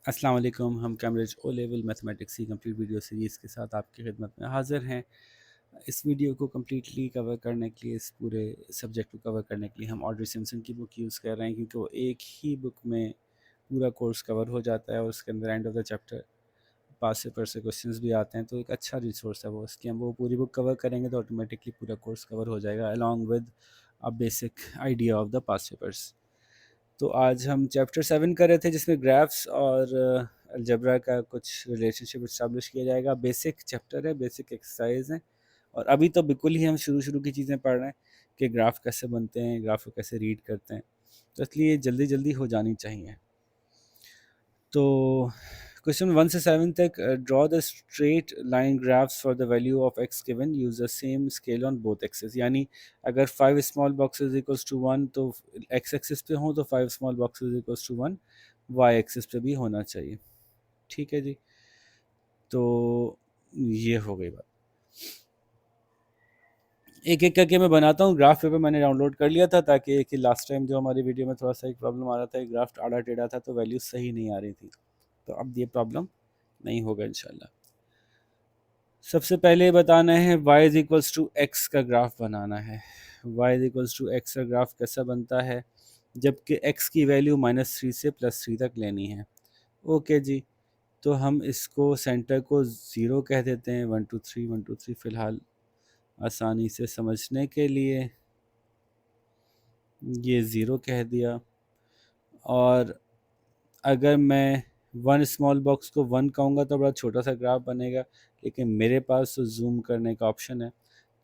अस्सलाम वालेकुम। हम कैम्ब्रिज ओ लेवल मैथमेटिक्स की कंप्लीट वीडियो सीरीज़ के साथ आपकी खिदमत में हाज़िर हैं। इस वीडियो को कम्प्लीटली कवर करने के लिए, इस पूरे सब्जेक्ट को कवर करने के लिए हम ऑड्री सिम्पसन की बुक यूज़ कर रहे हैं, क्योंकि वो एक ही बुक में पूरा कोर्स कवर हो जाता है और उसके अंदर end of the chapter pass paper से क्वेश्चंस भी आते हैं। तो एक अच्छा रिसोर्स है वो। इसकी हम वो पूरी बुक कवर करेंगे तो ऑटोमेटिकली पूरा कोर्स कवर हो जाएगा along with a basic idea of the pass papers. तो आज हम चैप्टर 7 कर रहे थे, जिसमें ग्राफ्स और अलजेब्रा का कुछ रिलेशनशिप इस्टेब्लिश किया जाएगा। बेसिक चैप्टर है, बेसिक एक्सरसाइज है, और अभी तो बिल्कुल ही हम शुरू शुरू की चीज़ें पढ़ रहे हैं कि ग्राफ कैसे बनते हैं, ग्राफ को कैसे रीड करते हैं, तो इसलिए जल्दी जल्दी हो जानी चाहिए। तो क्वेश्चन 1 से 7 तक, draw the straight line graphs for the value of x given, use the same scale on both axes. यानी अगर 5 स्मॉल बॉक्सेस इक्वल्स टू 1 तो एक्स एक्सिस पे हो, तो 5 small boxes equals to 1 y axis पे भी होना चाहिए। ठीक है जी, तो ये हो गई बात। एक एक करके मैं बनाता हूँ। ग्राफ पेपर मैंने डाउनलोड कर लिया था, ताकि एक ही लास्ट टाइम जो हमारी वीडियो में थोड़ा सा एक प्रॉब्लम आ रहा था, ग्राफ आड़ा टेढ़ा था तो वैल्यू सही नहीं आ रही थी, तो अब ये प्रॉब्लम नहीं होगा इंशाल्लाह। सबसे पहले बताना है y is equals to x का ग्राफ बनाना है। y is equals to x का ग्राफ कैसा बनता है, जबकि x की वैल्यू -3 से +3 तक लेनी है। ओके जी, तो हम इसको सेंटर को 0 कह देते हैं। 1 2 3 1 2 3 फ़िलहाल आसानी से समझने के लिए ये 0 कह दिया। और अगर मैं वन स्मॉल बॉक्स को 1 कहूँगा तो बड़ा छोटा सा ग्राफ बनेगा, लेकिन मेरे पास तो जूम करने का ऑप्शन है,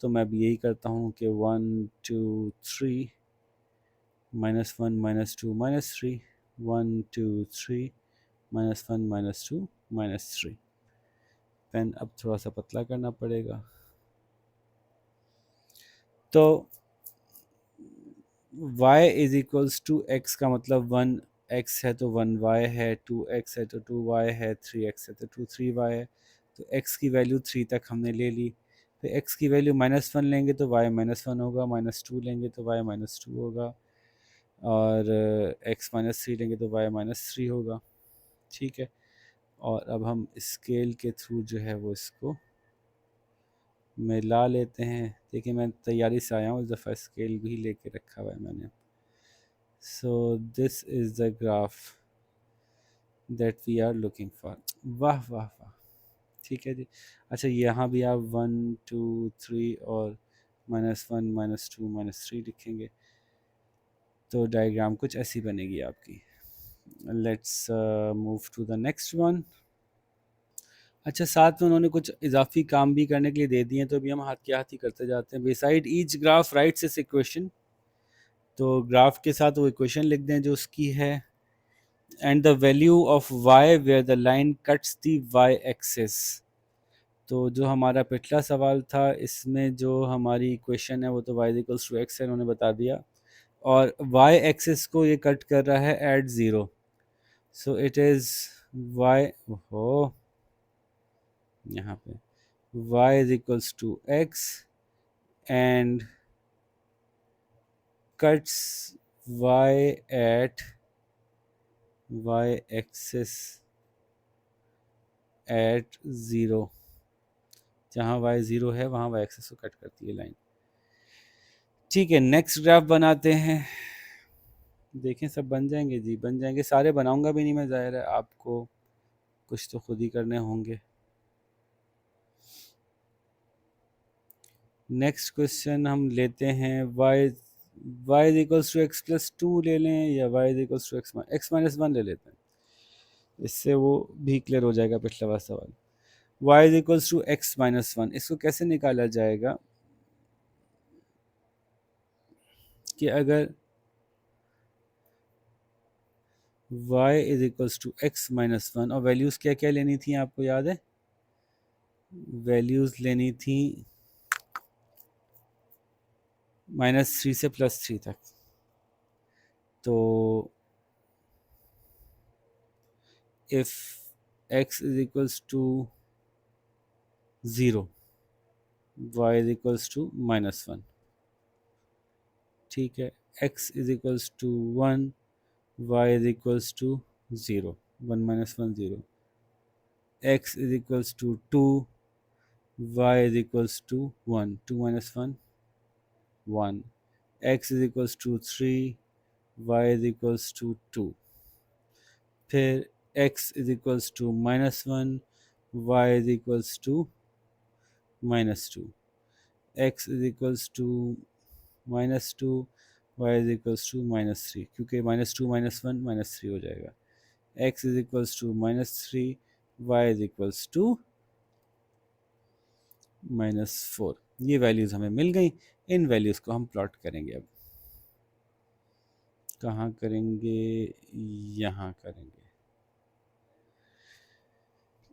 तो मैं भी यही करता हूँ कि 1 2 3 -1 -2 -3 1 2 3 -1 -2 -3। पेन अब थोड़ा सा पतला करना पड़ेगा। तो y is equals to x का मतलब 1x है तो 1y है, 2x है तो 2y है, 3x है तो 3y है। तो x की वैल्यू 3 तक हमने ले ली। फिर x की वैल्यू -1 लेंगे तो y -1 होगा, -2 लेंगे तो y -2 होगा, और x -3 लेंगे तो y -3 होगा। ठीक है, और अब हम स्केल के थ्रू जो है वो इसको मिला लेते हैं। देखिए मैं तैयारी से आया हूँ, इस दफ़ा स्केल भी लेके रखा हुआ है मैंने। So this is the graph that we are looking for। वाह वाह वाह, ठीक है जी। अच्छा, यहाँ भी आप 1 2 3 और -1 -2 -3 लिखेंगे तो डायग्राम कुछ ऐसी बनेगी आपकी। Let's move to the next one. अच्छा, साथ में उन्होंने कुछ इजाफी काम भी करने के लिए दे दिए हैं, तो अभी हम हाथ के हाथ ही करते जाते हैं। बिसाइड ईच ग्राफ राइट्स इस इक्वेशन, तो ग्राफ के साथ वो इक्वेशन लिख दें जो उसकी है। And the value of y where the line cuts the y axis. तो जो हमारा पिछला सवाल था, इसमें जो हमारी इक्वेशन है वो तो y इक्वल्स टू एक्स है, उन्होंने बता दिया, और y एक्सिस को ये कट कर रहा है at 0। So it is y, हो यहाँ पे y is equals to x and cuts y at y axis at 0। जहाँ y 0 है वहाँ y एक्सिस को कट करती है लाइन। ठीक है, नेक्स्ट ग्राफ बनाते हैं। देखें सब बन जाएंगे जी, बन जाएंगे। सारे बनाऊंगा भी नहीं मैं, ज़ाहिर है आपको कुछ तो खुद ही करने होंगे। नेक्स्ट क्वेश्चन हम लेते हैं y is equals to x plus 2 ले लें, या y is equals to x minus 1 ले लेते हैं, इससे वो भी क्लियर हो जाएगा पिछला वाला सवाल। y is equals to x minus 1, इसको कैसे निकाला जाएगा कि अगर y is equals to x minus 1, और वैल्यूज़ क्या क्या लेनी थी आपको याद है? वैल्यूज़ लेनी थी -3 से +3 तक। तो if x is equals to 0, y is equals to -1। ठीक है, x is equals to 1, y is equals to 0। 1 minus 1 0, x is equals to 2, y is equals to 1, 2 minus 1 1, x is equals to 3, y is equals to 2, फिर x is equals to -1, y is equals to -2, x is equals to -2, y is equals to -3, क्योंकि -2 -1 -3 हो जाएगा, x is equals to -3, y is equals to -4। ये values हमें मिल गई। इन values को हम plot करेंगे। अब कहाँ करेंगे? यहाँ करेंगे।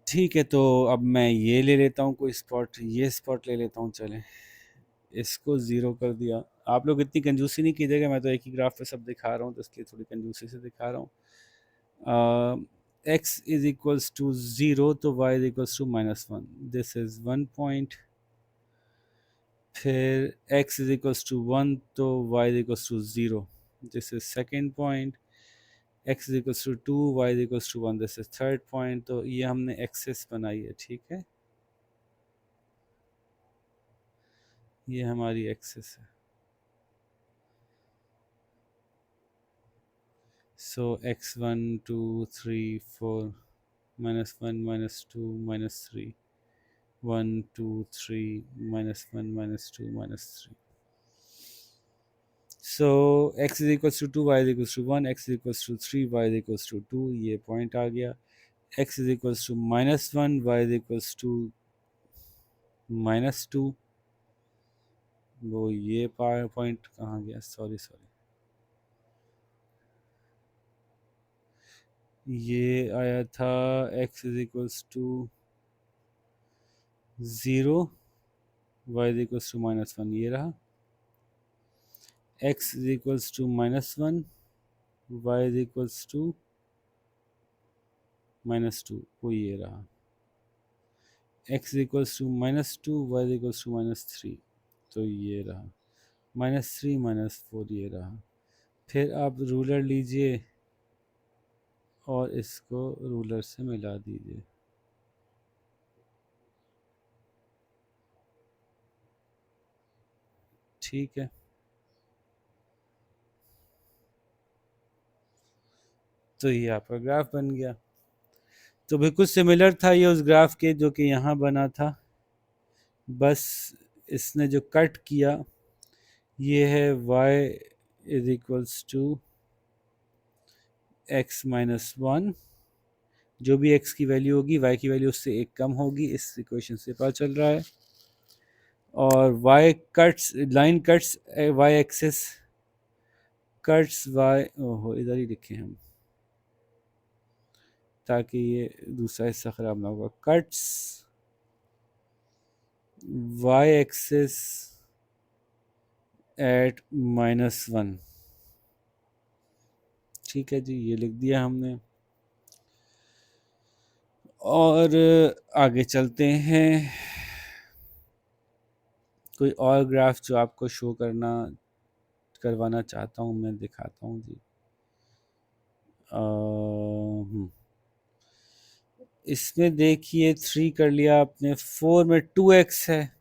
ठीक है, तो अब मैं ये ले लेता हूँ कोई स्पॉट, ये स्पॉट ले लेता हूँ। चलें, इसको ज़ीरो कर दिया। आप लोग इतनी कंजूसी नहीं कीजिएगा, मैं तो एक ही ग्राफ पे सब दिखा रहा हूँ, तो इसलिए थोड़ी कंजूसी से दिखा रहा हूँ। X is equals to zero, तो y is equals to -1, this is 1 point. फिर x इज इक्वल्स टू 1, तो y is equals to 0, this is second point. x is equals to 2, y is equals to 1, this is third point. तो ये हमने access बनाई है, ठीक है, ये हमारी एक्सेस है। सो x1 2 3 4 -1 -2 -3 1 2 3 -1 -2 -3। So x is equals to 2, y is equals to 1, x is equals to 3, y is equals to 2, ये पॉइंट आ गया। x is equals to -1, y is equals to -2, वो ये पॉइंट कहाँ गया? सॉरी सॉरी, ये आया था x is equals to 0, y is equals to -1, ये रहा। x is equals to -1, y is equals to -2, वो ये रहा। x is equals to -2, y is equals to -3, तो ये रहा। -3 -4, ये रहा। फिर आप रूलर लीजिए और इसको रूलर से मिला दीजिए। ठीक है, तो ये आपका ग्राफ बन गया। तो बिल्कुल सिमिलर था ये उस ग्राफ के जो कि यहाँ बना था, बस इसने जो कट किया ये है y is equals to x -1, जो भी x की वैल्यू होगी y की वैल्यू उससे एक कम होगी, इस इक्वेशन से पता चल रहा है। और y cuts, line cuts y axis, cuts y, ओहो इधर ही लिखे हम ताकि ये दूसरा हिस्सा ख़राब ना होगा, कट्स y एक्सिस एट -1। ठीक है जी, ये लिख दिया हमने। और आगे चलते हैं। कोई और ग्राफ जो आपको शो करवाना चाहता हूँ, मैं दिखाता हूँ जी। इसमें देखिए 3 कर लिया आपने, 4 में 2x है,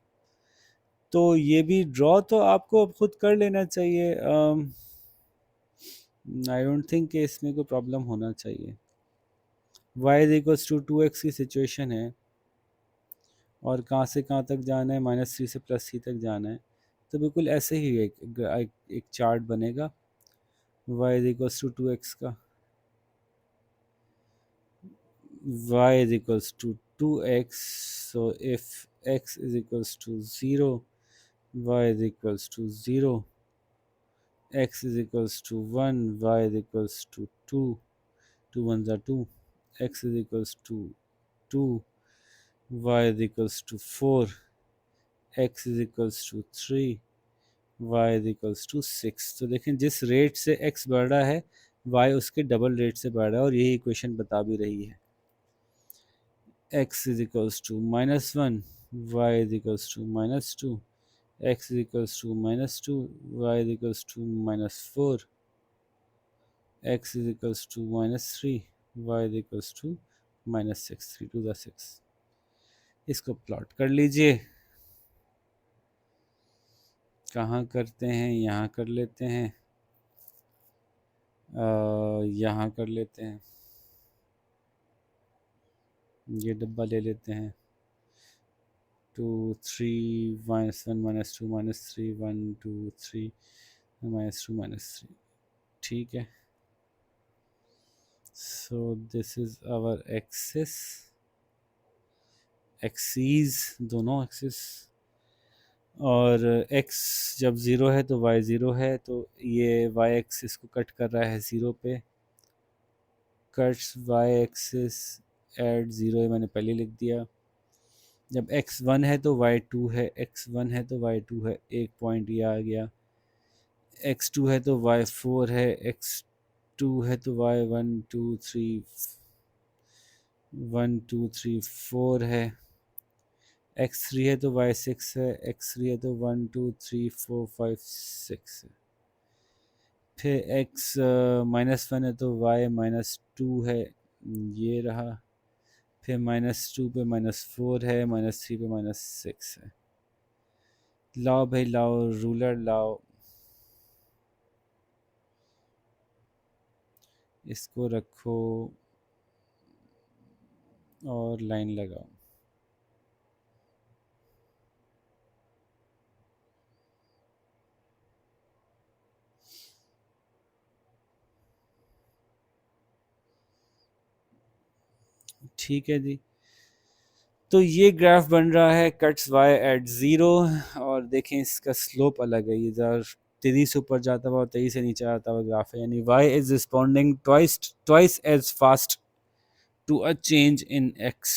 तो ये भी ड्रॉ तो आपको खुद कर लेना चाहिए। आई डोंट थिंक कि इसमें कोई प्रॉब्लम होना चाहिए। y is equals to 2x की सिचुएशन है और कहाँ से कहाँ तक जाना है, -3 से +3 तक जाना है, तो बिल्कुल ऐसे ही एक चार्ट बनेगा y is equals to 2x का। y is equals to 2x, so if x is equals to 0, y is equals to 0, x is equals to 1, y is equals to 2, 2 ones are 2, x is equals to 2, y is equals to 4, x is equals to 3, y is equals to 6। तो देखें जिस rate से x बढ़ रहा है y उसके double rate से बढ़ रहा है, और यही इक्वेशन बता भी रही है। x is equals to -1, y is equals to -2, x is equals to -2, y is equals to -4, x is equals to -3, y is equals to -6, 3 to the 6। इसको प्लॉट कर लीजिए। कहाँ करते हैं, यहाँ कर लेते हैं, यहाँ कर लेते हैं, ये डब्बा ले लेते हैं। 2 3 -1 -2 -3 1 2 3 -2 -3, ठीक है। So this is our axis, axes दोनों एक्सिस, और x जब ज़ीरो है तो y ज़ीरो है, तो ये y एक्सिस को कट कर रहा है ज़ीरो पे। Cuts y axis eight zero, मैंने पहले लिख दिया। जब x वन है तो y टू है, x वन है तो y टू है, एक पॉइंट ये आ गया। x टू है तो y फोर है, x टू है तो y one two three, one two three four है। एक्स थ्री है तो वाई सिक्स है, एक्स थ्री है तो one two three four five six है। फिर एक्स माइनस वन है तो वाई माइनस टू है, ये रहा। फिर माइनस टू पे माइनस फोर है, माइनस थ्री पे माइनस सिक्स है। लाओ भाई लाओ, रूलर लाओ, इसको रखो और लाइन लगाओ। ठीक है जी, तो ये ग्राफ बन रहा है कट्स वाई एट ज़ीरो, और देखें इसका स्लोप अलग है, ये ज़रा तेज़ी से ऊपर जाता हुआ और तेज़ी से नीचे आता हुआ ग्राफ है, यानी y is responding twice as fast to a change in x.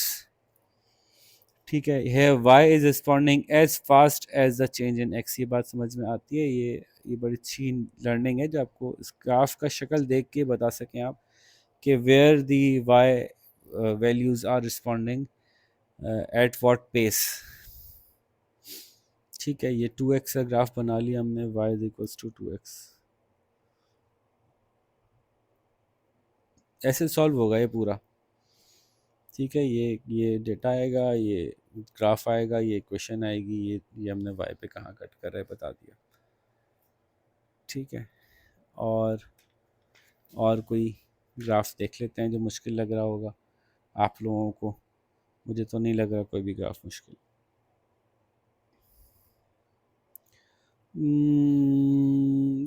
ठीक है, है y is responding as fast as the change in x. ये बात समझ में आती है, ये बड़ी अच्छी लर्निंग है जो आपको इस ग्राफ का शक्ल देख के बता सकें आप कि where the y values are responding at what pace. ठीक है, ये 2x का ग्राफ बना लिया हमने, y is equals to 2x। ऐसे सॉल्व होगा ये पूरा। ठीक है, ये डेटा आएगा, ये ग्राफ आएगा, ये इक्वेशन आएगी, ये हमने y पे कहाँ कट कर रहे हैं बता दिया। ठीक है, और कोई ग्राफ देख लेते हैं जो मुश्किल लग रहा होगा आप लोगों को। मुझे तो नहीं लग रहा कोई भी ग्राफ मुश्किल।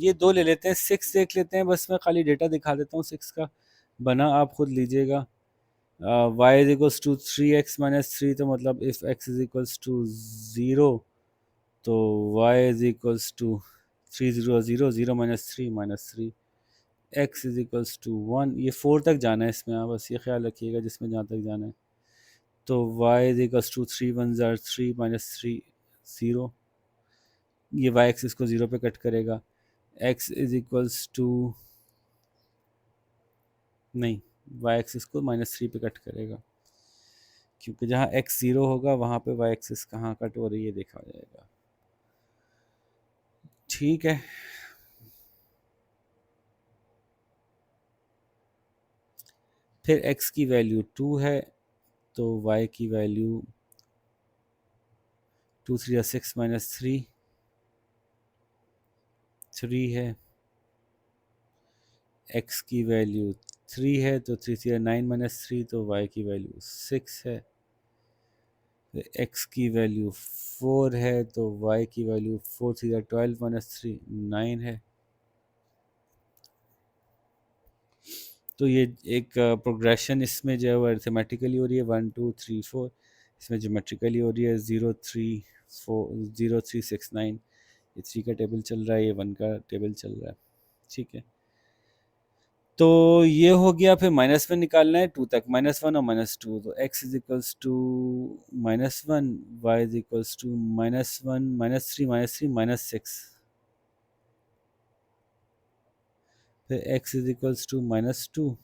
ये दो ले लेते हैं, 6 देख लेते हैं, बस मैं खाली डेटा दिखा देता हूँ 6 का बना, आप खुद लीजिएगा। Y is equals to 3x minus three, तो मतलब if x is equals to zero तो y is equals to 3 0 0 0 minus three, x is equals to 1। ये 4 तक जाना है इसमें, आप बस ये ख्याल रखिएगा जिसमें जहाँ तक जाना है। तो y इज इक्वल्स टू 3 1 ज़ार 3 माइनस थ्री 0, ये y एक्सिस को 0 पे कट करेगा। x इज इक्वल्स टू, नहीं, y एक्सिस को -3 पे कट करेगा, क्योंकि जहाँ x 0 होगा वहाँ पे y एक्सिस कहाँ कट हो रही है देखा जाएगा। ठीक है, फिर x की वैल्यू 2 है तो y की वैल्यू 2 3 6 माइनस थ्री 3 है। x की वैल्यू 3 है तो 3 3 9 माइनस थ्री, तो y की वैल्यू 6 है। x की वैल्यू 4 है तो y की वैल्यू 4 3 12 माइनस थ्री 9 है। तो ये एक प्रोग्रेशन इसमें जो है वो अर्थमेटिकली हो रही है 1 2 3 4, इसमें जोमेट्रिकली हो रही है 0 3 4 0 3 6 9। ये 3 का टेबल चल रहा है, ये 1 का टेबल चल रहा है। ठीक है, तो ये हो गया। फिर माइनस में निकालना है 2 तक, -1 और -2, तो x is equals to -1, y is equals to -1 -3 -6, फिर x इज इक्वल्स टू -2,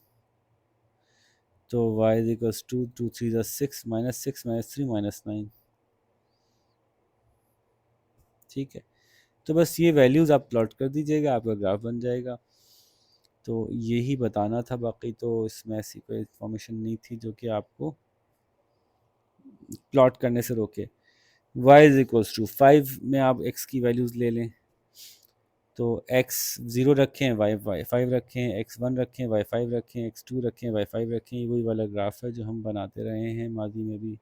तो y इज इक्वल्स टू 2 3 6 -6 -3 -9। ठीक है, तो बस ये वैल्यूज़ आप प्लॉट कर दीजिएगा, आपका ग्राफ बन जाएगा। तो यही बताना था, बाकी तो इसमें ऐसी कोई इन्फॉर्मेशन नहीं थी जो कि आपको प्लॉट करने से रोके। y इज इक्वल्स टू 5 में आप x की वैल्यूज़ ले लें, तो x 0 रखें, y 5 रखें, x 1 रखें, y 5 रखें, x 2 रखें, y 5 रखें। ये वही वाला ग्राफ है जो हम बनाते रहे हैं माजी में भी।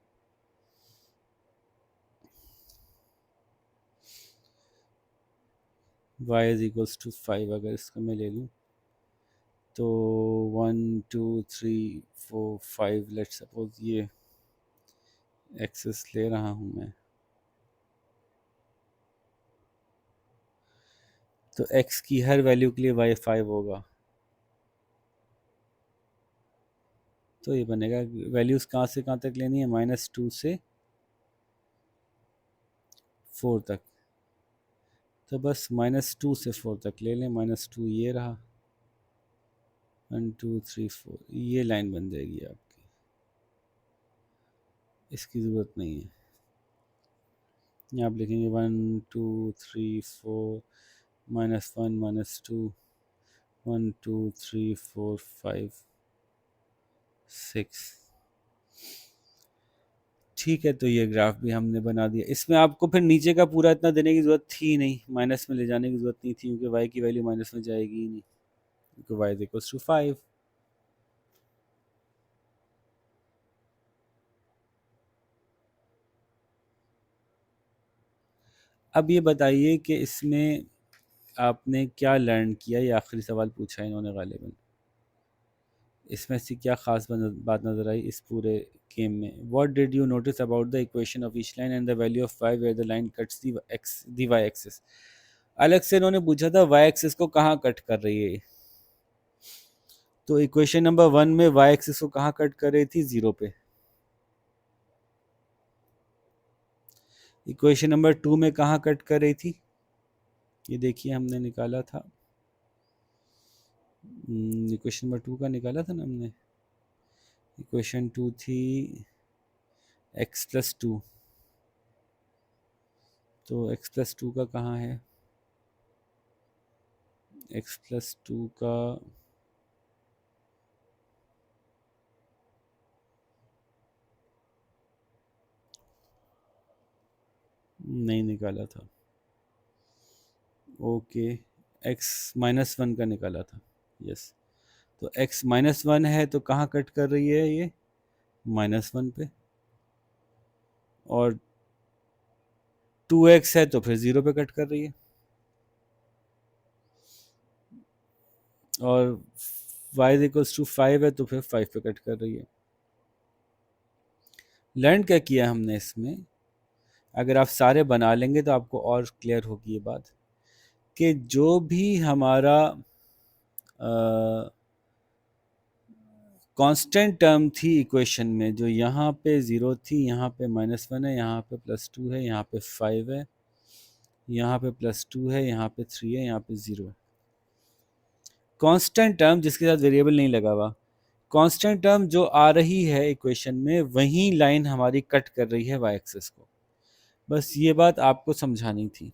y इज इक्वल्स टू 5 अगर इसको मैं ले लूँ तो 1 2 3 4 5 लेट्स सपोज ये एक्सेस ले रहा हूँ मैं, तो x की हर वैल्यू के लिए y 5 होगा। तो ये बनेगा, वैल्यूज़ कहाँ से कहाँ तक लेनी है, -2 से 4 तक। तो बस -2 से 4 तक ले लें, -2 ये रहा, 1 2 3 4 ये लाइन बन जाएगी आपकी, इसकी ज़रूरत नहीं है। यहाँ आप लिखेंगे 1 2 3 4 -1 -2 1 2 3 4 5 6। ठीक है, तो ये ग्राफ भी हमने बना दिया। इसमें आपको फिर नीचे का पूरा इतना देने की ज़रूरत थी नहीं, माइनस में ले जाने की ज़रूरत नहीं थी, क्योंकि y की वैल्यू माइनस में जाएगी ही नहीं, क्योंकि y इज इक्वल्स टू 5। अब ये बताइए कि इसमें आपने क्या लर्न किया, ये आखिरी सवाल पूछा है इन्होंने गालिबन। इसमें से क्या खास बात नज़र आई इस पूरे गेम में? What did you notice about the equation of each line and the value of 5 where the line cuts the y axis? अलग से इन्होंने पूछा था वाई एक्सिस को कहाँ कट कर रही है। तो इक्वेशन नंबर 1 में वाई एक्सिस को कहाँ कट कर रही थी, 0 पे। इक्वेशन नंबर 2 में कहाँ कट कर रही थी, ये देखिए हमने निकाला था, इक्वेशन नंबर 2 का निकाला था ना हमने। इक्वेशन 2 थी x+2, तो x+2 का कहाँ है, x+2 का नहीं निकाला था। ओके, x-1 का निकाला था, यस। तो x-1 है तो कहाँ कट कर रही है ये, -1 पे, और 2x है तो फिर 0 पे कट कर रही है, और y इक्वल्स टू 5 है तो फिर 5 पे कट कर रही है। लर्न क्या किया हमने इसमें, अगर आप सारे बना लेंगे तो आपको और क्लियर होगी ये बात, कि जो भी हमारा कांस्टेंट टर्म थी इक्वेशन में, जो यहाँ पे 0 थी, यहाँ पे -1 है, यहाँ पे +2 है, यहाँ पे 5 है, यहाँ पे +2 है, यहाँ पे 3 है, यहाँ पे 0 है। कांस्टेंट टर्म जिसके साथ वेरिएबल नहीं लगा हुआ, कांस्टेंट टर्म जो आ रही है इक्वेशन में, वही लाइन हमारी कट कर रही है वाई एक्सिस को। बस ये बात आपको समझानी थी।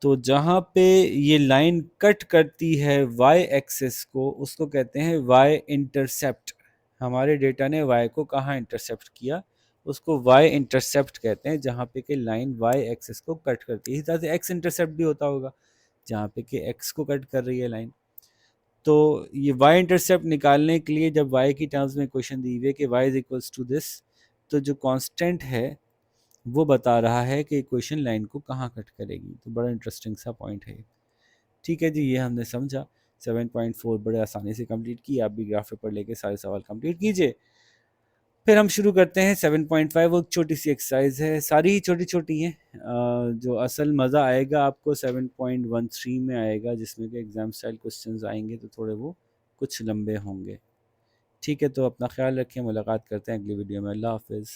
तो जहाँ पे ये लाइन कट करती है वाई एक्सिस को, उसको कहते हैं वाई इंटरसेप्ट। हमारे डेटा ने वाई को कहाँ इंटरसेप्ट किया, उसको वाई इंटरसेप्ट कहते हैं, जहाँ पे कि लाइन वाई एक्सिस को कट करती है। इसी तरह से एक्स इंटरसेप्ट भी होता होगा, जहाँ पे कि एक्स को कट कर रही है लाइन। तो ये वाई इंटरसेप्ट निकालने के लिए जब वाई की टर्म्स में क्वेश्चन दी हुई है कि y is equals to this, तो जो कांस्टेंट है वो बता रहा है कि इक्वेशन लाइन को कहाँ कट करेगी। तो बड़ा इंटरेस्टिंग सा पॉइंट है। ठीक है जी, ये हमने समझा। 7.4 बड़े आसानी से कंप्लीट की, आप भी ग्राफ पेपर लेके सारे सवाल कंप्लीट कीजिए। फिर हम शुरू करते हैं 7.5। वो छोटी सी एक्सरसाइज है, सारी ही छोटी छोटी हैं। जो असल मज़ा आएगा आपको 7.13 में आएगा, जिसमें कि एग्ज़ाम स्टाइल क्वेश्चंस आएंगे, तो थोड़े वो कुछ लंबे होंगे। ठीक है, तो अपना ख्याल रखें, मुलाकात करते हैं अगली वीडियो में। अल्लाह हाफिज़।